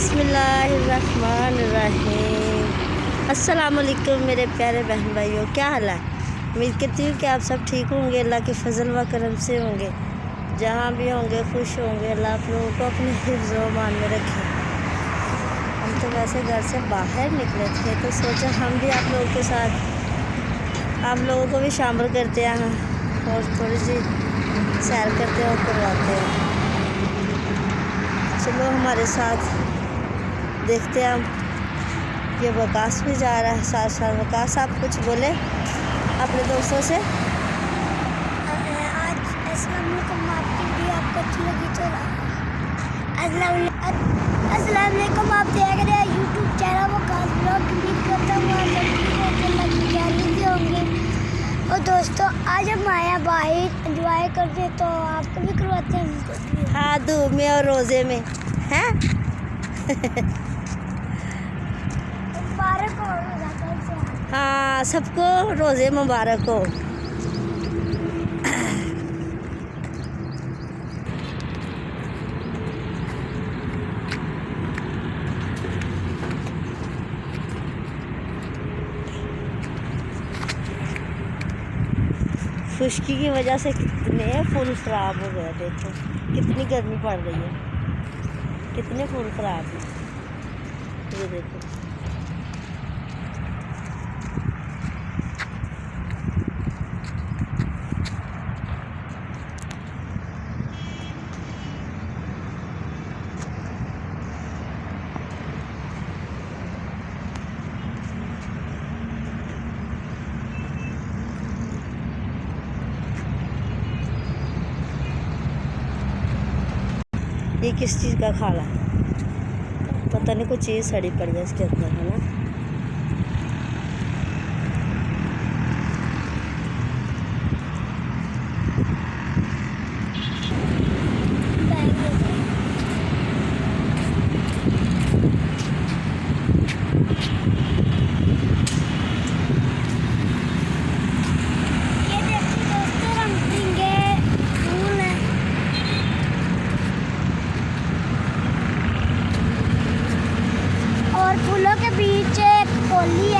बिस्मिल्लाहिर्रहमानिर्रहीम। अस्सलामुअलैकुम मेरे प्यारे बहन भाइयों, क्या हाल है। उम्मीद करती हूँ कि आप सब ठीक होंगे, अल्लाह के फजल व करम से होंगे। जहाँ भी होंगे खुश होंगे। अल्लाह आप लोगों को अपने हिफ्ज़ व मान में रखे। हम तो वैसे घर से बाहर निकले थे तो सोचा हम भी आप लोगों के साथ आप लोगों को भी शामिल करते हैं और थोड़ी सी सैर करते हैं और करवाते हैं। चलो हमारे साथ देखते हैं हम। ये वकास भी जा रहा है साथ साथ। वकास, आप कुछ बोले अपने दोस्तों से। आज अस्सलाम वालेकुम, आपकी वीडियो आपको अच्छी लगी तो अस्सलाम वालेकुम। आप देख रहे हैं यूट्यूब चैनल वकास ब्लॉग। उम्मीद करता हूँ आप सब ठीक होंगे, होंगे। और दोस्तों आज हम आए बाहर एंजॉय करते तो आपको भी करवाते हैं। हाँ, धूप में और रोज़े में हैं। मुबारक हो हाँ, सबको रोज़े मुबारक हो। खुश्की की वजह से कितने फूल ख़राब हो गए। देखो कितनी गर्मी पड़ रही है, कितने फूल ख़राब हैं। ये देखो ये किस चीज़ का खाला, पता नहीं, कुछ चीज़ सड़ी पड़ गई इसके अंदर, है ना। और फूलों के बीच एक कोली